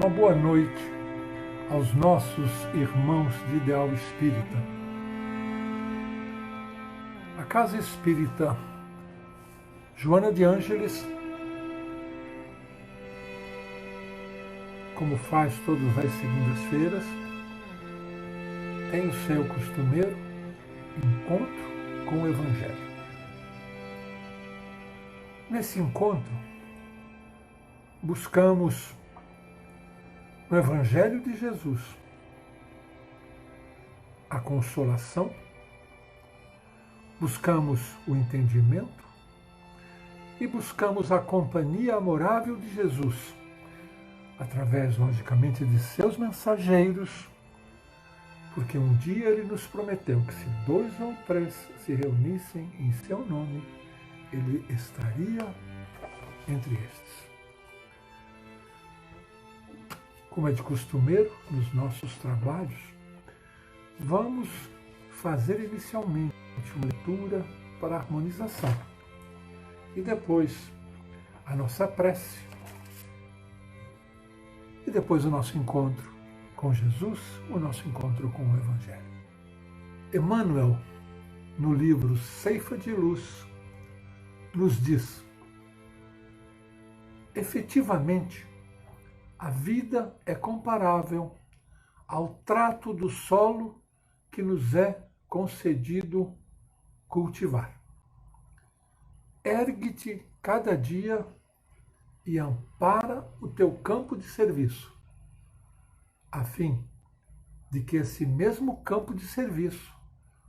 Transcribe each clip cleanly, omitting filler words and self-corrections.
Uma boa noite aos nossos irmãos de ideal espírita. A Casa Espírita Joana de Ângeles, como faz todas as segundas-feiras, tem o seu costumeiro encontro com o Evangelho. Nesse encontro, buscamos no Evangelho de Jesus a consolação, buscamos o entendimento e buscamos a companhia amorável de Jesus, através, logicamente, de seus mensageiros, porque um dia ele nos prometeu que se 2 ou 3 se reunissem em seu nome, ele estaria entre estes. Como é de costumeiro nos nossos trabalhos, vamos fazer inicialmente uma leitura para a harmonização e depois a nossa prece e depois o nosso encontro com Jesus, o nosso encontro com o Evangelho. Emmanuel, no livro Ceifa de Luz, nos diz: efetivamente, a vida é comparável ao trato do solo que nos é concedido cultivar. Ergue-te cada dia e ampara o teu campo de serviço, a fim de que esse mesmo campo de serviço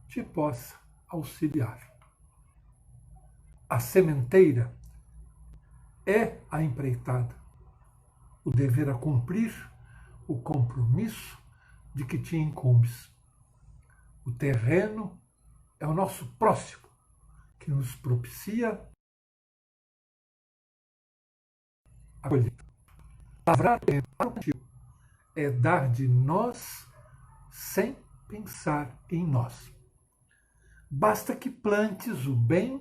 te possa auxiliar. A sementeira é a empreitada, o dever a cumprir, o compromisso de que te incumbes. O terreno é o nosso próximo, que nos propicia a colheita. Lavrar para o plantio é dar de nós sem pensar em nós. Basta que plantes o bem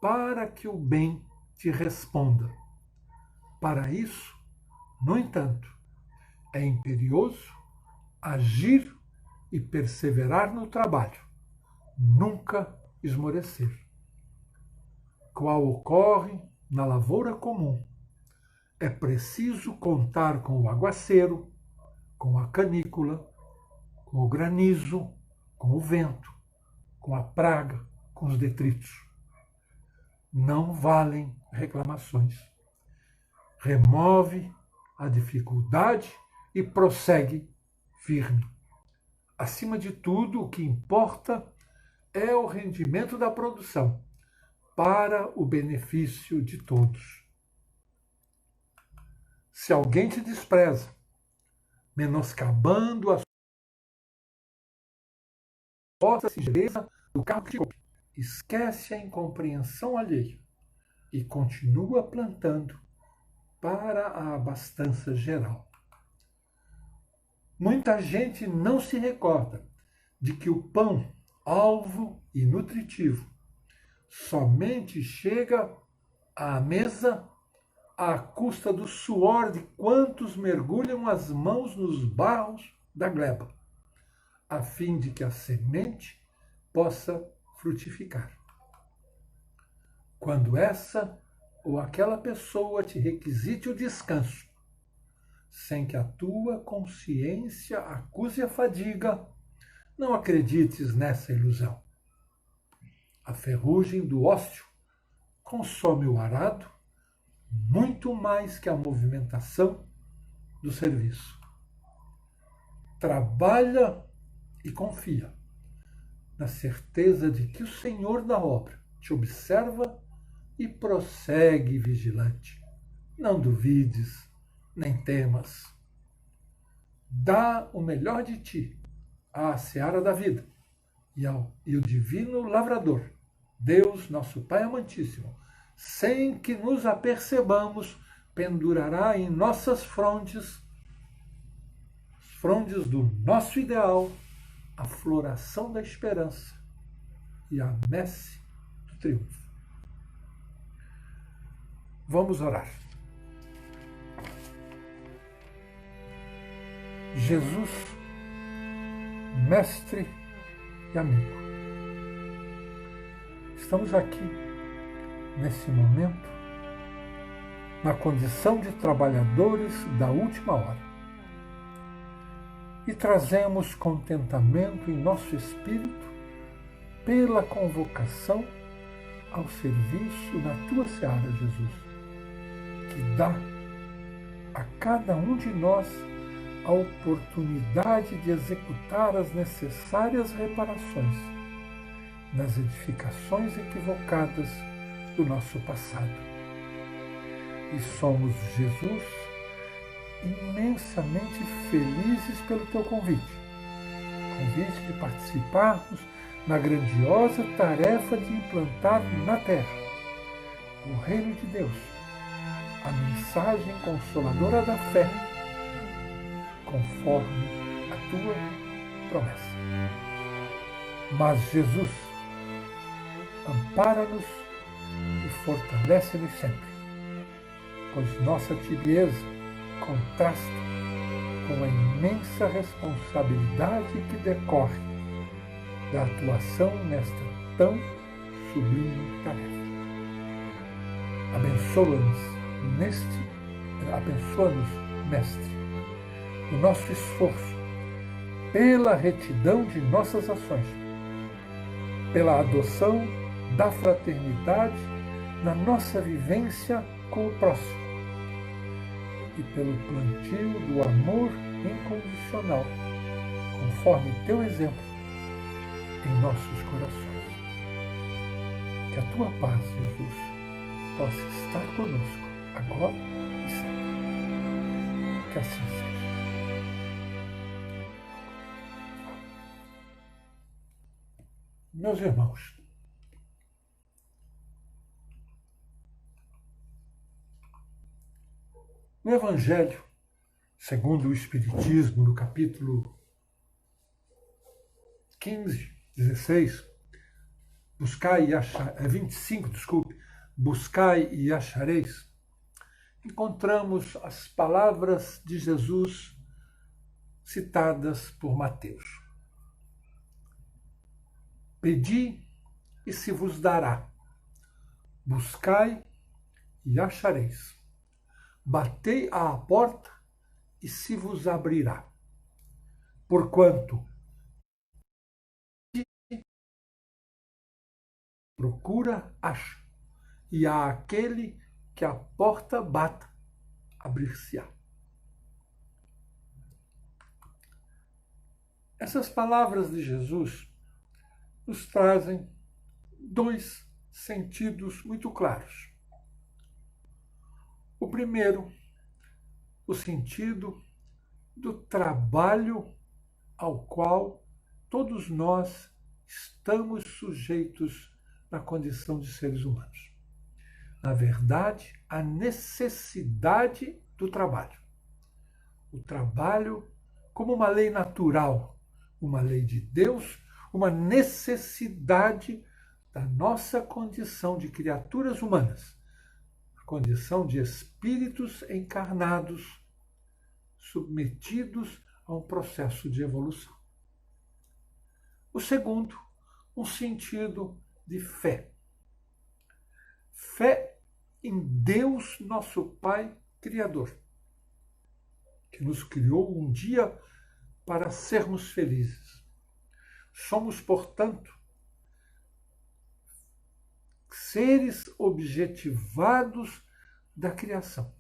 para que o bem te responda. Para isso, no entanto, é imperioso agir e perseverar no trabalho, nunca esmorecer. Qual ocorre na lavoura comum, é preciso contar com o aguaceiro, com a canícula, com o granizo, com o vento, com a praga, com os detritos. Não valem reclamações. Remove a dificuldade e prossegue firme. Acima de tudo, o que importa é o rendimento da produção, para o benefício de todos. Se alguém te despreza, menoscabando a sua singeleza do carro que te compra, esquece a incompreensão alheia e continua plantando para a abastança geral. Muita gente não se recorda de que o pão, alvo e nutritivo, somente chega à mesa à custa do suor de quantos mergulham as mãos nos barros da gleba, a fim de que a semente possa frutificar. Quando essa ou aquela pessoa te requisite o descanso, sem que a tua consciência acuse a fadiga, não acredites nessa ilusão. A ferrugem do ócio consome o arado muito mais que a movimentação do serviço. Trabalha e confia, na certeza de que o Senhor da obra te observa e prossegue vigilante. Não duvides, nem temas. Dá o melhor de ti à seara da vida e o divino lavrador, Deus, nosso Pai amantíssimo, sem que nos apercebamos, pendurará em nossas frontes, as frondes do nosso ideal, a floração da esperança e a messe do triunfo. Vamos orar. Jesus, mestre e amigo. Estamos aqui, nesse momento, na condição de trabalhadores da última hora. E trazemos contentamento em nosso espírito pela convocação ao serviço na tua seara, Jesus, que dá a cada um de nós a oportunidade de executar as necessárias reparações nas edificações equivocadas do nosso passado. E somos, Jesus, imensamente felizes pelo teu convite de participarmos na grandiosa tarefa de implantar na terra o reino de Deus, a mensagem consoladora da fé, conforme a tua promessa. Mas, Jesus, ampara-nos e fortalece-nos sempre, pois nossa tibieza contrasta com a imensa responsabilidade que decorre da atuação nesta tão sublime tarefa. Abençoa-nos, Mestre, no nosso esforço, pela retidão de nossas ações, pela adoção da fraternidade na nossa vivência com o próximo e pelo plantio do amor incondicional, conforme teu exemplo em nossos corações. Que a tua paz, Jesus, possa estar conosco agora e sempre. Que assim seja. Meus irmãos, no Evangelho, segundo o Espiritismo, no capítulo 15, 16, buscai e achar, 25, desculpe, buscai e achareis, encontramos as palavras de Jesus citadas por Mateus. Pedi e se vos dará, buscai e achareis, batei à porta e se vos abrirá. Porquanto procura, acha, e a aquele que a porta bata, abrir-se-á. Essas palavras de Jesus nos trazem dois sentidos muito claros. O primeiro, o sentido do trabalho ao qual todos nós estamos sujeitos na condição de seres humanos. Na verdade, a necessidade do trabalho. O trabalho como uma lei natural, uma lei de Deus, uma necessidade da nossa condição de criaturas humanas, a condição de espíritos encarnados, submetidos a um processo de evolução. O segundo, um sentido de fé. Fé em Deus, nosso Pai Criador, que nos criou um dia para sermos felizes. Somos, portanto, seres objetivados da criação,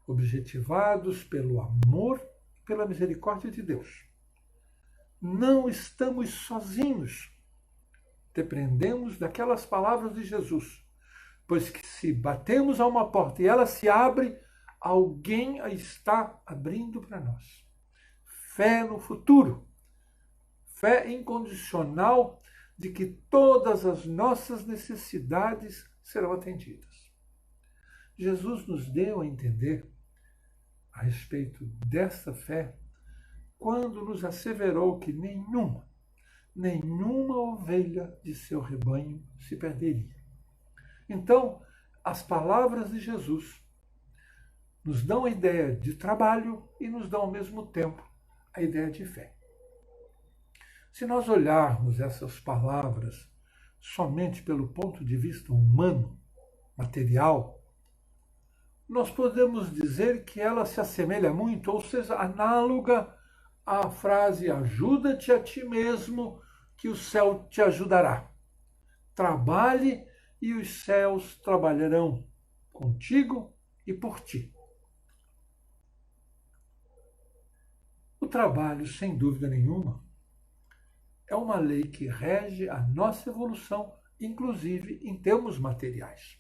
objetivados pelo amor e pela misericórdia de Deus. Não estamos sozinhos. Dependemos daquelas palavras de Jesus, pois que se batemos a uma porta e ela se abre, alguém a está abrindo para nós. Fé no futuro, fé incondicional de que todas as nossas necessidades serão atendidas. Jesus nos deu a entender a respeito dessa fé quando nos asseverou que nenhuma ovelha de seu rebanho se perderia. Então, as palavras de Jesus nos dão a ideia de trabalho e nos dão ao mesmo tempo a ideia de fé. Se nós olharmos essas palavras somente pelo ponto de vista humano, material, nós podemos dizer que ela se assemelha muito, ou seja, análoga à frase ajuda-te a ti mesmo, que o céu te ajudará. Trabalhe e os céus trabalharão contigo e por ti. O trabalho, sem dúvida nenhuma, é uma lei que rege a nossa evolução, inclusive em termos materiais.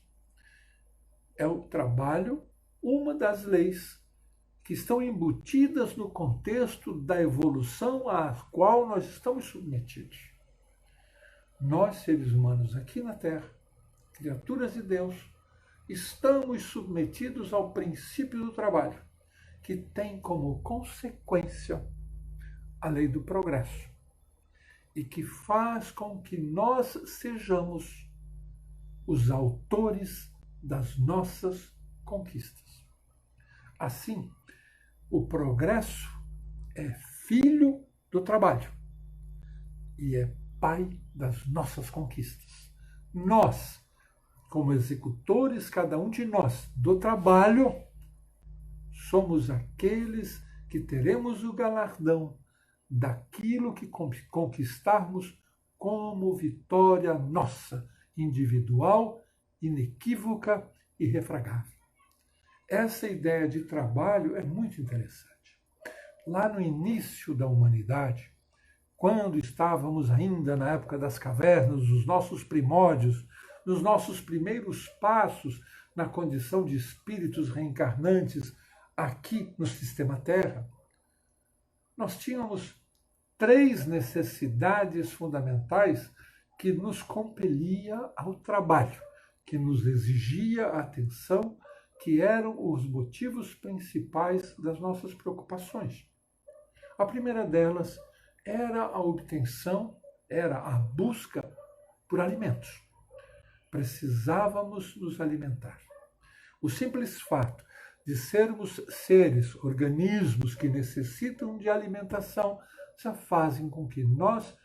É o trabalho uma das leis que estão embutidas no contexto da evolução à qual nós estamos submetidos. Nós, seres humanos aqui na Terra, criaturas de Deus, estamos submetidos ao princípio do trabalho, que tem como consequência a lei do progresso e que faz com que nós sejamos os autores das nossas conquistas. Assim, o progresso é filho do trabalho e é pai das nossas conquistas. Nós, como executores, cada um de nós, do trabalho, somos aqueles que teremos o galardão daquilo que conquistarmos como vitória nossa, individual, inequívoca e irrefragável. Essa ideia de trabalho é muito interessante. Lá no início da humanidade, quando estávamos ainda na época das cavernas, nos nossos primórdios, nos nossos primeiros passos na condição de espíritos reencarnantes aqui no sistema Terra, nós tínhamos 3 necessidades fundamentais que nos compelia ao trabalho, que nos exigia atenção, que eram os motivos principais das nossas preocupações. A primeira delas era a obtenção, era a busca por alimentos. Precisávamos nos alimentar. O simples fato de sermos seres, organismos que necessitam de alimentação, já fazem com que nós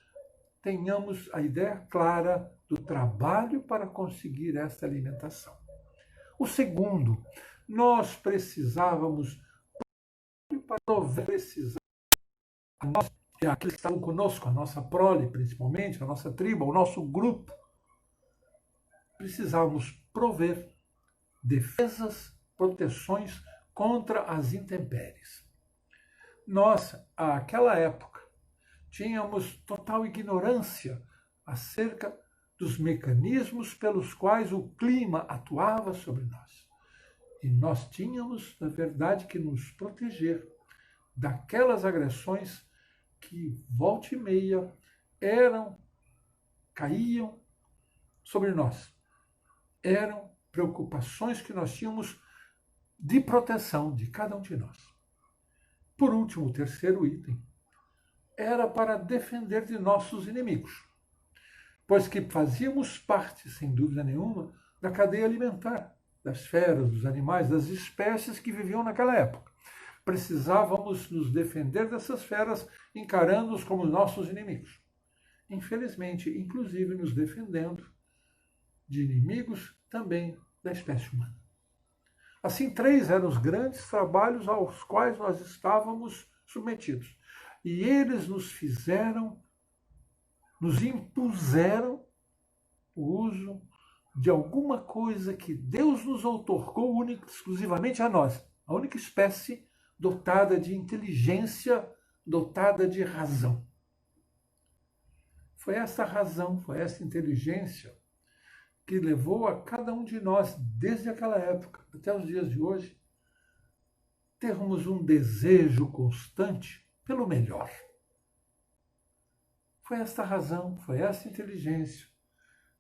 tenhamos a ideia clara do trabalho para conseguir esta alimentação. O segundo, nós precisávamos aqueles que estavam conosco, a nossa prole, principalmente, a nossa tribo, o nosso grupo, precisávamos prover defesas, proteções contra as intempéries. Nós, àquela época, tínhamos total ignorância acerca dos mecanismos pelos quais o clima atuava sobre nós. E nós tínhamos, na verdade, que nos proteger daquelas agressões que, volta e meia, caíam sobre nós. Eram preocupações que nós tínhamos de proteção de cada um de nós. Por último, o terceiro item era para defender de nossos inimigos, pois que fazíamos parte, sem dúvida nenhuma, da cadeia alimentar, das feras, dos animais, das espécies que viviam naquela época. Precisávamos nos defender dessas feras, encarando-os como nossos inimigos. Infelizmente, inclusive nos defendendo de inimigos também da espécie humana. Assim, 3 eram os grandes trabalhos aos quais nós estávamos submetidos. E eles nos impuseram o uso de alguma coisa que Deus nos outorgou única, exclusivamente a nós, a única espécie dotada de inteligência, dotada de razão. Foi essa razão, foi essa inteligência que levou a cada um de nós, desde aquela época até os dias de hoje, termos um desejo constante pelo melhor. Foi esta razão, foi essa inteligência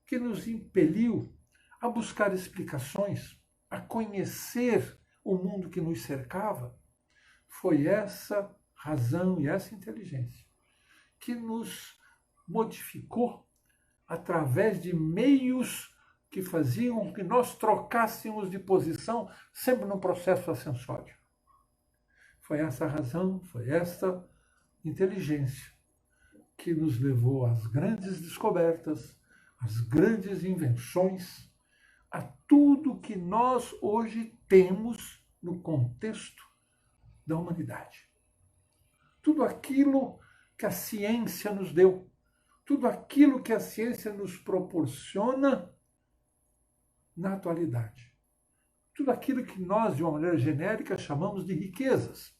que nos impeliu a buscar explicações, a conhecer o mundo que nos cercava. Foi essa razão e essa inteligência que nos modificou através de meios que faziam com que nós trocássemos de posição sempre no processo ascensório. Foi essa razão, foi esta inteligência que nos levou às grandes descobertas, às grandes invenções, a tudo que nós hoje temos no contexto da humanidade. Tudo aquilo que a ciência nos deu, tudo aquilo que a ciência nos proporciona na atualidade. Tudo aquilo que nós, de uma maneira genérica, chamamos de riquezas.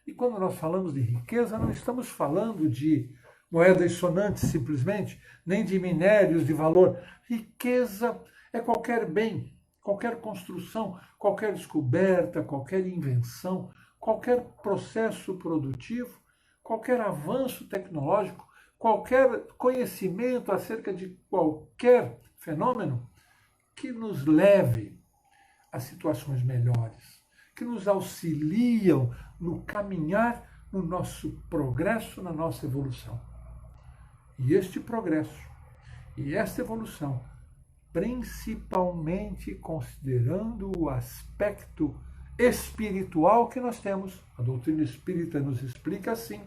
E quando nós falamos de riqueza, não estamos falando de moedas sonantes simplesmente, nem de minérios de valor. Riqueza é qualquer bem, qualquer construção, qualquer descoberta, qualquer invenção, qualquer processo produtivo, qualquer avanço tecnológico, qualquer conhecimento acerca de qualquer fenômeno que nos leve a situações melhores, que nos auxiliam no caminhar, no nosso progresso, na nossa evolução. E este progresso e esta evolução, principalmente considerando o aspecto espiritual que nós temos, a doutrina espírita nos explica assim,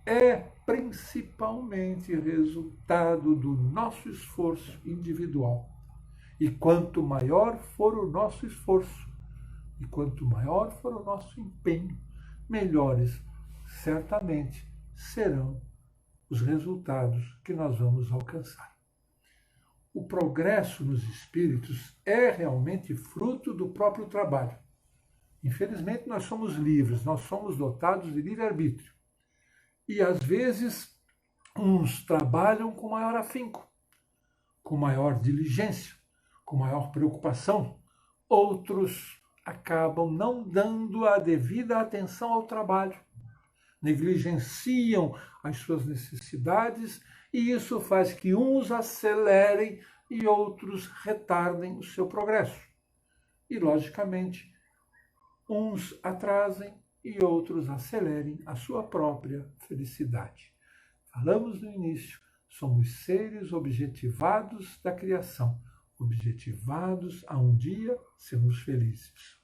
é principalmente resultado do nosso esforço individual. E quanto maior for o nosso esforço, e quanto maior for o nosso empenho, melhores certamente serão os resultados que nós vamos alcançar. O progresso nos espíritos é realmente fruto do próprio trabalho. Infelizmente, nós somos livres, nós somos dotados de livre-arbítrio. E, às vezes, uns trabalham com maior afinco, com maior diligência, com maior preocupação. Outros acabam não dando a devida atenção ao trabalho, negligenciam as suas necessidades e isso faz que uns acelerem e outros retardem o seu progresso. E, logicamente, uns atrasem e outros acelerem a sua própria felicidade. Falamos no início, somos seres objetivados da criação, objetivados a um dia sermos felizes.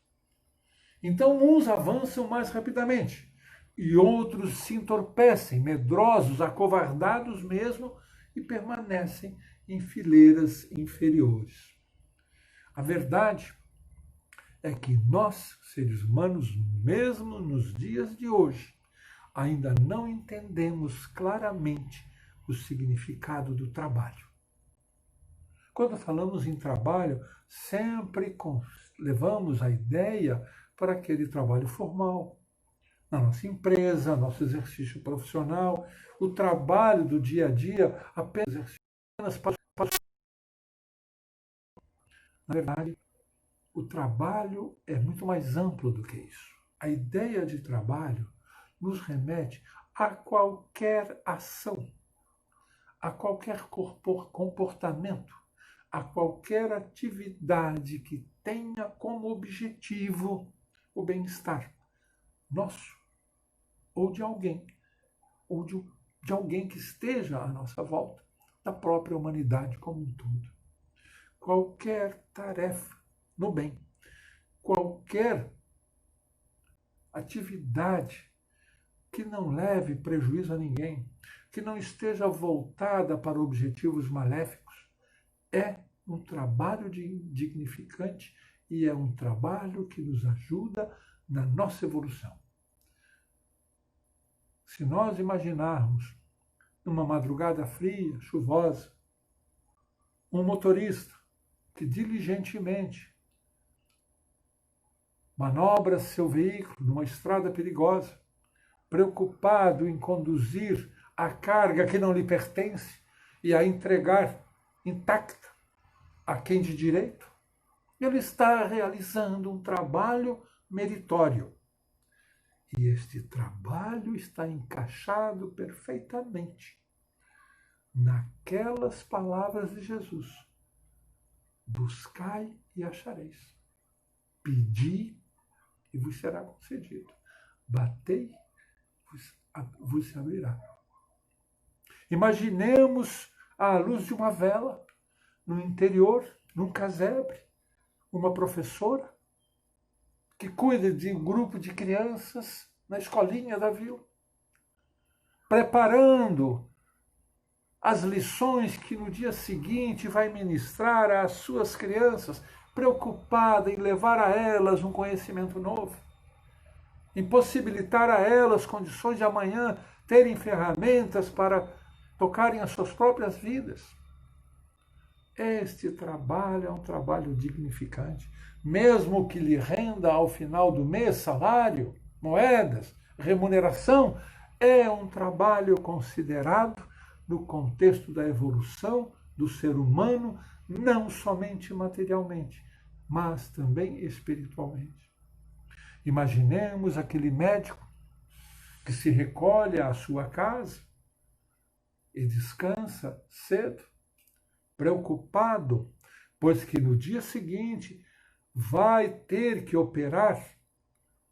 Então, uns avançam mais rapidamente e outros se entorpecem, medrosos, acovardados mesmo, e permanecem em fileiras inferiores. A verdade é que nós, seres humanos, mesmo nos dias de hoje, ainda não entendemos claramente o significado do trabalho. Quando falamos em trabalho, sempre levamos a ideia para aquele trabalho formal, na nossa empresa, nosso exercício profissional, o trabalho do dia a dia, apenas para. Na verdade, o trabalho é muito mais amplo do que isso. A ideia de trabalho nos remete a qualquer ação, a qualquer comportamento, a qualquer atividade que tenha como objetivo o bem-estar nosso, ou de alguém que esteja à nossa volta, da própria humanidade como um todo. Qualquer tarefa no bem, qualquer atividade que não leve prejuízo a ninguém, que não esteja voltada para objetivos maléficos, é um trabalho dignificante e é um trabalho que nos ajuda na nossa evolução. Se nós imaginarmos, numa madrugada fria, chuvosa, um motorista que diligentemente manobra seu veículo numa estrada perigosa, preocupado em conduzir a carga que não lhe pertence e a entregar intacta a quem de direito, ele está realizando um trabalho meritório. E este trabalho está encaixado perfeitamente naquelas palavras de Jesus: buscai e achareis, pedi e vos será concedido, batei, vos se abrirá. Imaginemos à luz de uma vela, no interior, num casebre, uma professora que cuida de um grupo de crianças na escolinha da vila. preparando as lições que no dia seguinte vai ministrar às suas crianças, preocupada em levar a elas um conhecimento novo, em possibilitar a elas condições de amanhã terem ferramentas para tocarem as suas próprias vidas. Este trabalho é um trabalho dignificante, mesmo que lhe renda ao final do mês salário, moedas, remuneração, é um trabalho considerado no contexto da evolução do ser humano, não somente materialmente, mas também espiritualmente. Imaginemos aquele médico que se recolhe à sua casa e descansa cedo, preocupado, pois que no dia seguinte vai ter que operar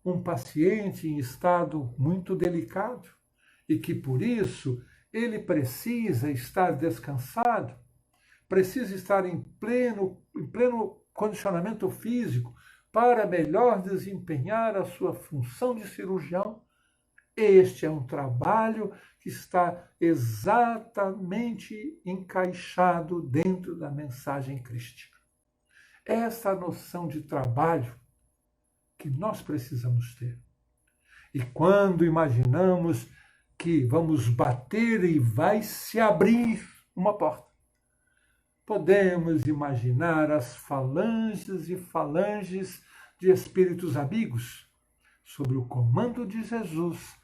um paciente em estado muito delicado e que por isso ele precisa estar descansado, precisa estar em pleno condicionamento físico para melhor desempenhar a sua função de cirurgião. Este é um trabalho que está exatamente encaixado dentro da mensagem crística. Essa noção de trabalho que nós precisamos ter. E quando imaginamos que vamos bater e vai se abrir uma porta, podemos imaginar as falanges e falanges de espíritos amigos, sob o comando de Jesus,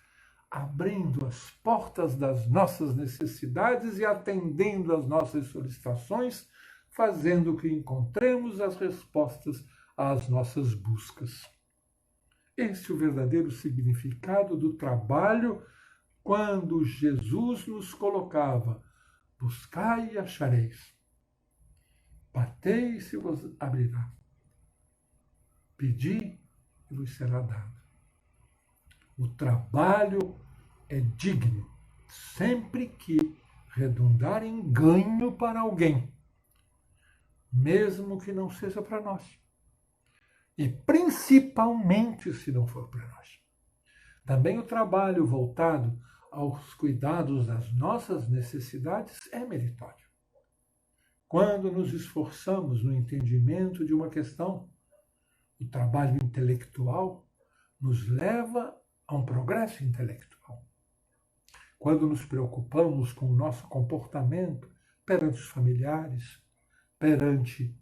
abrindo as portas das nossas necessidades e atendendo às nossas solicitações, fazendo que encontremos as respostas às nossas buscas. Esse é o verdadeiro significado do trabalho quando Jesus nos colocava: buscai e achareis, batei e se vos abrirá, pedi e vos será dado. O trabalho é digno, sempre que redundar em ganho para alguém, mesmo que não seja para nós. E principalmente se não for para nós. Também o trabalho voltado aos cuidados das nossas necessidades é meritório. Quando nos esforçamos no entendimento de uma questão, o trabalho intelectual nos leva a um progresso intelectual. Quando nos preocupamos com o nosso comportamento perante os familiares, perante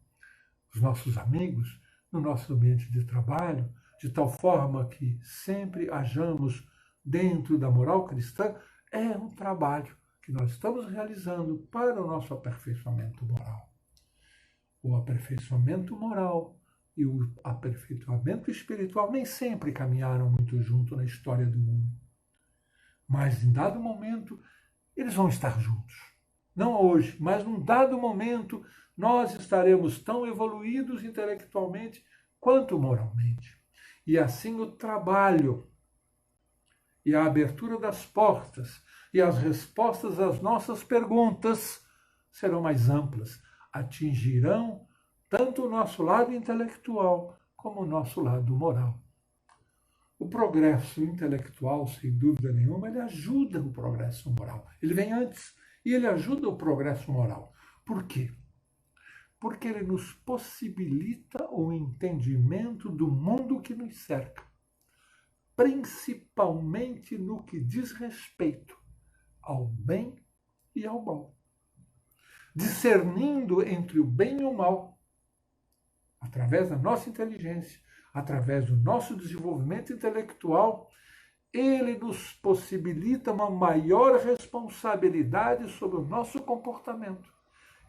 os nossos amigos, no nosso ambiente de trabalho, de tal forma que sempre hajamos dentro da moral cristã, é um trabalho que nós estamos realizando para o nosso aperfeiçoamento moral. O aperfeiçoamento moral e o aperfeiçoamento espiritual nem sempre caminharam muito junto na história do mundo. Mas em dado momento, eles vão estar juntos. Não hoje, mas num dado momento, nós estaremos tão evoluídos intelectualmente quanto moralmente. E assim o trabalho e a abertura das portas e as respostas às nossas perguntas serão mais amplas, atingirão tanto o nosso lado intelectual como o nosso lado moral. O progresso intelectual, sem dúvida nenhuma, ele ajuda o progresso moral. Ele vem antes e ele ajuda o progresso moral. Por quê? Porque ele nos possibilita o entendimento do mundo que nos cerca, principalmente no que diz respeito ao bem e ao mal. Discernindo entre o bem e o mal, através da nossa inteligência, através do nosso desenvolvimento intelectual, ele nos possibilita uma maior responsabilidade sobre o nosso comportamento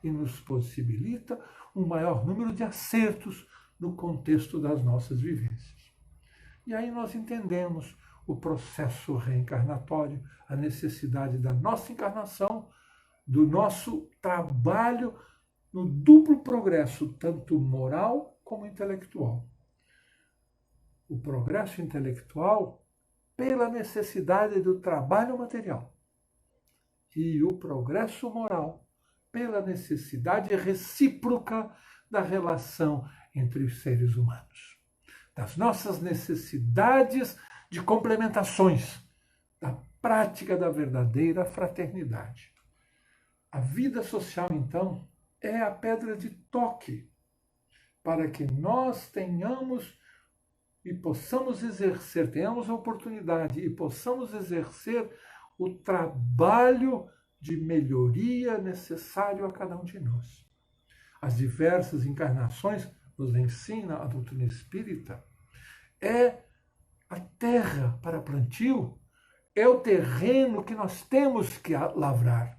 e nos possibilita um maior número de acertos no contexto das nossas vivências. E aí nós entendemos o processo reencarnatório, a necessidade da nossa encarnação, do nosso trabalho no duplo progresso, tanto moral como intelectual. O progresso intelectual pela necessidade do trabalho material e o progresso moral pela necessidade recíproca da relação entre os seres humanos, das nossas necessidades de complementações, da prática da verdadeira fraternidade. A vida social, então, é a pedra de toque para que nós tenhamos e possamos exercer, tenhamos a oportunidade e possamos exercer o trabalho de melhoria necessário a cada um de nós. As diversas encarnações, nos ensina a doutrina espírita, é a terra para plantio, é o terreno que nós temos que lavrar,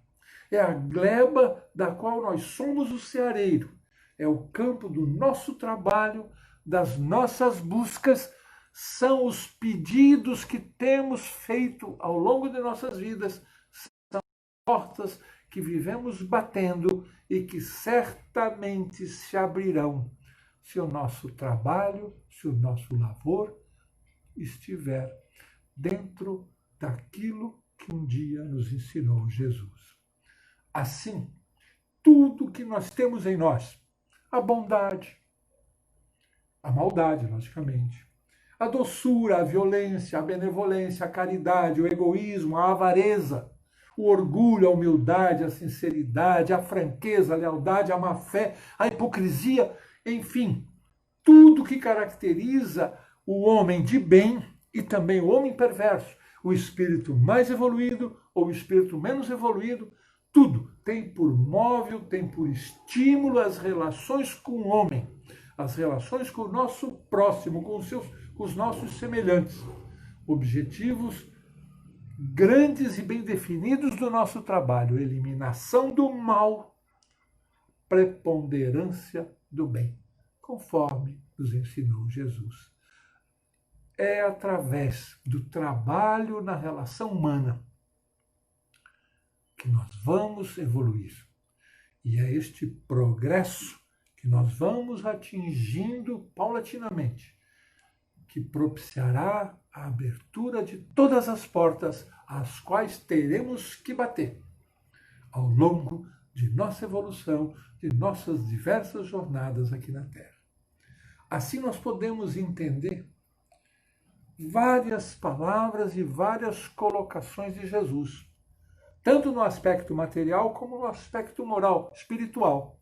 é a gleba da qual nós somos o ceareiro, é o campo do nosso trabalho, das nossas buscas, são os pedidos que temos feito ao longo de nossas vidas, são portas que vivemos batendo e que certamente se abrirão se o nosso trabalho, se o nosso labor estiver dentro daquilo que um dia nos ensinou Jesus. Assim, tudo que nós temos em nós, a bondade, a maldade, logicamente, a doçura, a violência, a benevolência, a caridade, o egoísmo, a avareza, o orgulho, a humildade, a sinceridade, a franqueza, a lealdade, a má-fé, a hipocrisia, enfim, tudo que caracteriza o homem de bem e também o homem perverso, o espírito mais evoluído ou o espírito menos evoluído, tudo tem por móvel, tem por estímulo as relações com o homem, as relações com o nosso próximo, com os nossos semelhantes. Objetivos grandes e bem definidos do nosso trabalho: eliminação do mal, preponderância do bem, conforme nos ensinou Jesus. É através do trabalho na relação humana que nós vamos evoluir. E é este progresso que nós vamos atingindo paulatinamente, que propiciará a abertura de todas as portas às quais teremos que bater ao longo de nossa evolução, de nossas diversas jornadas aqui na Terra. Assim nós podemos entender várias palavras e várias colocações de Jesus, tanto no aspecto material como no aspecto moral, espiritual.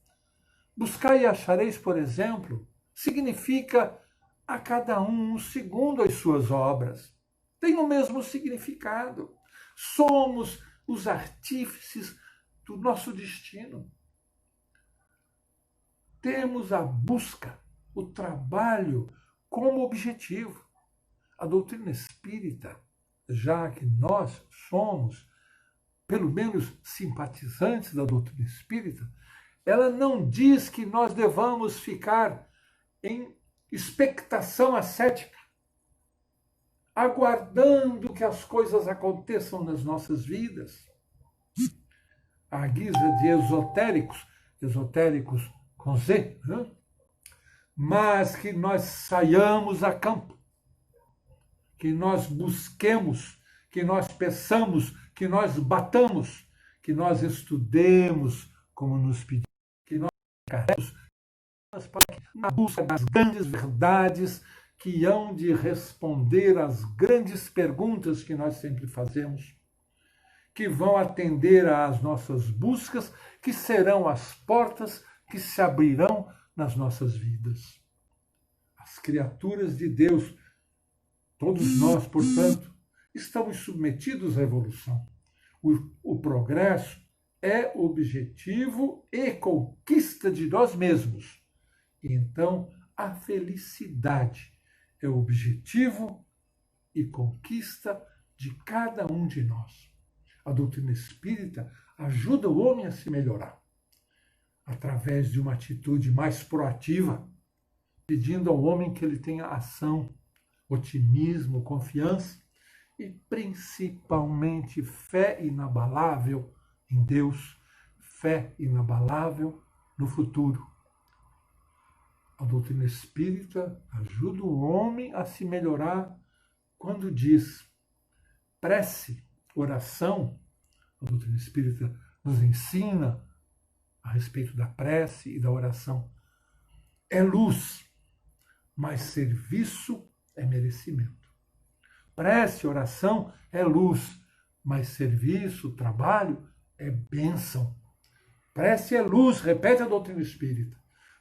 Buscai e achareis, por exemplo, significa a cada um segundo as suas obras. Tem o mesmo significado. Somos os artífices do nosso destino. Temos a busca, o trabalho como objetivo. A doutrina espírita, já que nós somos, pelo menos, simpatizantes da doutrina espírita, ela não diz que nós devamos ficar em expectação ascética, aguardando que as coisas aconteçam nas nossas vidas, à guisa de esotéricos com Z, né? Mas que nós saiamos a campo, que nós busquemos, que nós peçamos, que nós batamos, que nós estudemos como nos pediu, que nós encaremos na busca das grandes verdades que hão de responder às grandes perguntas que nós sempre fazemos, que vão atender às nossas buscas, que serão as portas que se abrirão nas nossas vidas. As criaturas de Deus, todos nós, portanto, estamos submetidos à evolução. O progresso é objetivo e conquista de nós mesmos. Então, a felicidade é o objetivo e conquista de cada um de nós. A doutrina espírita ajuda o homem a se melhorar, através de uma atitude mais proativa, pedindo ao homem que ele tenha ação, otimismo, confiança e, principalmente, fé inabalável em Deus, fé inabalável no futuro. A doutrina espírita ajuda o homem a se melhorar quando diz prece, oração. A doutrina espírita nos ensina a respeito da prece e da oração. É luz, mas serviço é merecimento. Prece, oração é luz, Mas serviço, trabalho é bênção. Prece é luz, repete a doutrina espírita.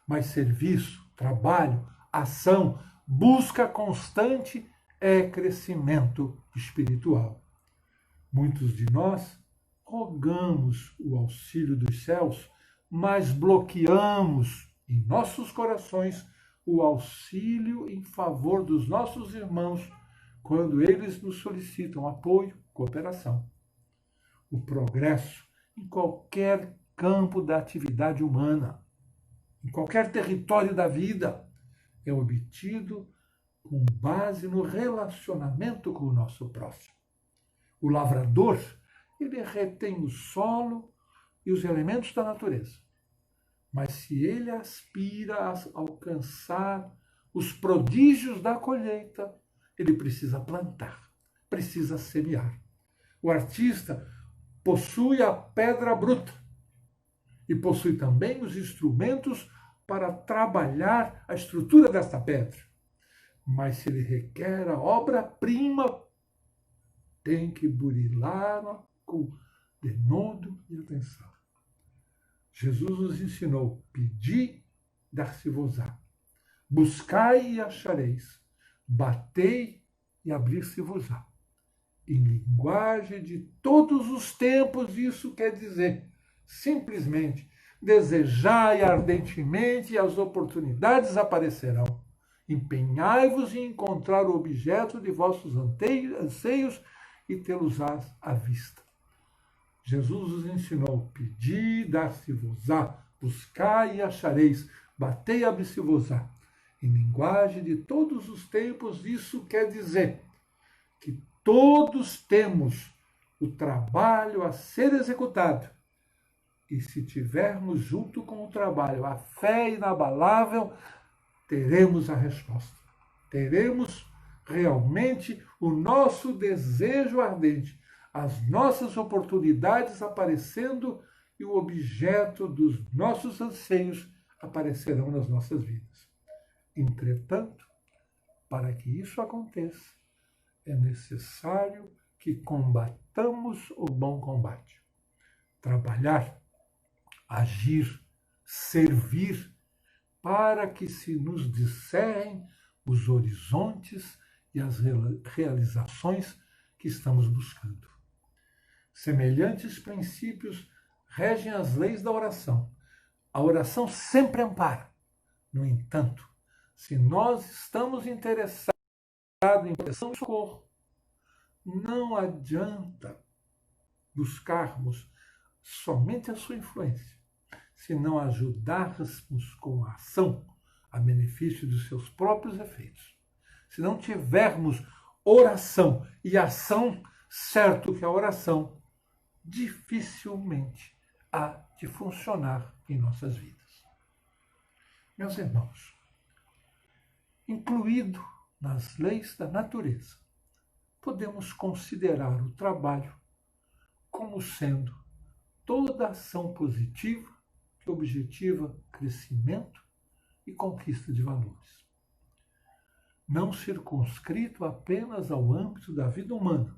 Mas serviço, trabalho, ação, busca constante é crescimento espiritual. Muitos de nós rogamos o auxílio dos céus, mas bloqueamos em nossos corações o auxílio em favor dos nossos irmãos quando eles nos solicitam apoio, cooperação. O progresso em qualquer campo da atividade humana, em qualquer território da vida, é obtido com base no relacionamento com o nosso próximo. O lavrador, ele retém o solo e os elementos da natureza. Mas se ele aspira a alcançar os prodígios da colheita, ele precisa plantar, precisa semear. O artista possui a pedra bruta e possui também os instrumentos para trabalhar a estrutura desta pedra. Mas se ele requer a obra-prima, tem que burilá-la com denodo e atenção. Jesus nos ensinou: pedi, dar-se-vos-á. Buscai e achareis. Batei e abrir-se-vos-á. Em linguagem de todos os tempos, isso quer dizer simplesmente: desejai ardentemente e as oportunidades aparecerão. Empenhai-vos em encontrar o objeto de vossos anseios e tê-los-ás à vista. Jesus nos ensinou: pedi, dar-se-vos-á, buscai e achareis, batei e abrir-se-vos-á. Em linguagem de todos os tempos, isso quer dizer que todos temos o trabalho a ser executado. E se tivermos junto com o trabalho a fé inabalável, teremos a resposta. Teremos realmente o nosso desejo ardente, as nossas oportunidades aparecendo e o objeto dos nossos anseios aparecerão nas nossas vidas. Entretanto, para que isso aconteça, é necessário que combatamos o bom combate. Trabalhar, agir, servir, para que se nos discernem os horizontes e as realizações que estamos buscando. Semelhantes princípios regem as leis da oração. A oração sempre ampara. No entanto, se nós estamos interessados em proteção e socorro, não adianta buscarmos somente a sua influência, se não ajudarmos com a ação a benefício dos seus próprios efeitos. Se não tivermos oração e ação, certo que a oração dificilmente há de funcionar em nossas vidas. Meus irmãos, incluído nas leis da natureza, podemos considerar o trabalho como sendo toda ação positiva que objetiva crescimento e conquista de valores. Não circunscrito apenas ao âmbito da vida humana,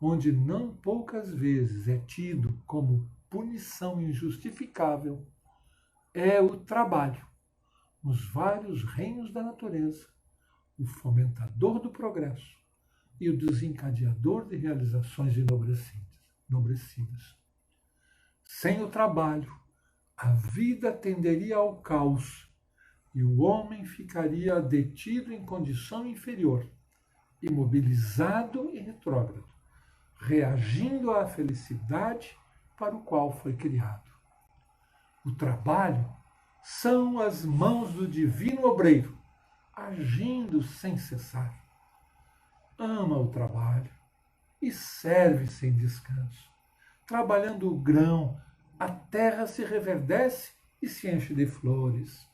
onde não poucas vezes é tido como punição injustificável, é o trabalho nos vários reinos da natureza, o fomentador do progresso e o desencadeador de realizações enobrecidas. Sem o trabalho, a vida tenderia ao caos e o homem ficaria detido em condição inferior, imobilizado e retrógrado, reagindo à felicidade para o qual foi criado. O trabalho são as mãos do divino obreiro, agindo sem cessar. Ama o trabalho e serve sem descanso. Trabalhando o grão, a terra se reverdece e se enche de flores.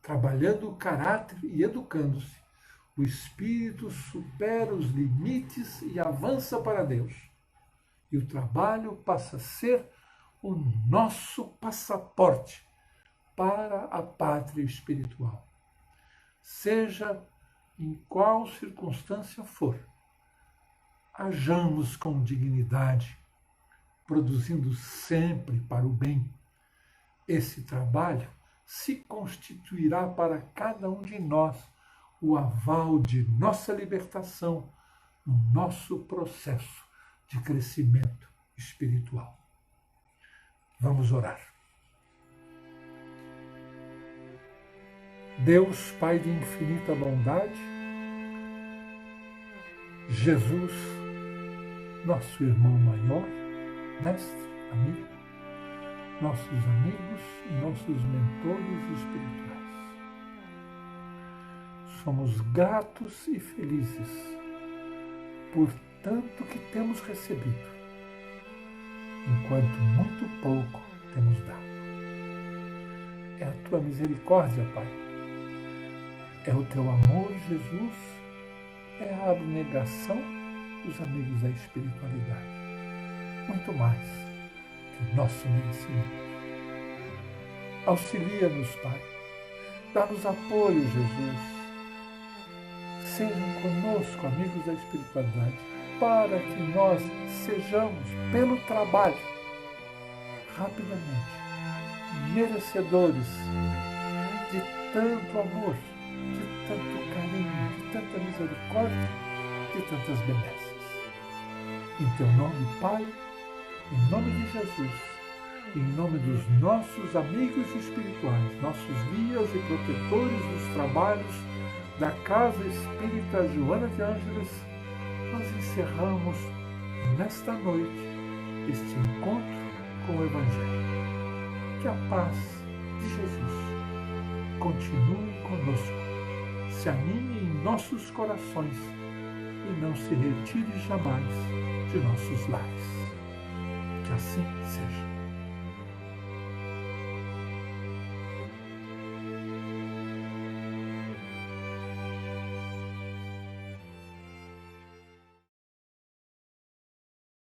Trabalhando o caráter e educando-se, o espírito supera os limites e avança para Deus. E o trabalho passa a ser o nosso passaporte para a pátria espiritual. Seja em qual circunstância for, hajamos com dignidade, produzindo sempre para o bem. Esse trabalho se constituirá para cada um de nós o aval de nossa libertação no nosso processo de crescimento espiritual. Vamos orar. Deus, Pai de infinita bondade, Jesus, nosso irmão maior, mestre, amigo, nossos amigos e nossos mentores espirituais. Somos gratos e felizes por tanto que temos recebido, enquanto muito pouco temos dado. É a tua misericórdia, Pai. É o teu amor, Jesus. É a abnegação dos amigos da espiritualidade. Muito mais que o nosso merecimento. Auxilia-nos, Pai. Dá-nos apoio, Jesus. Sejam conosco, amigos da espiritualidade, para que nós sejamos, pelo trabalho, rapidamente, merecedores de tanto amor, de tanto carinho, de tanta misericórdia, de tantas benesses. Em teu nome, Pai, em nome de Jesus, em nome dos nossos amigos espirituais, nossos guias e protetores dos trabalhos da Casa Espírita Joana de Ângeles, nós encerramos nesta noite este encontro com o Evangelho. Que a paz de Jesus continue conosco, se anime em nossos corações e não se retire jamais de nossos lares. Que assim seja.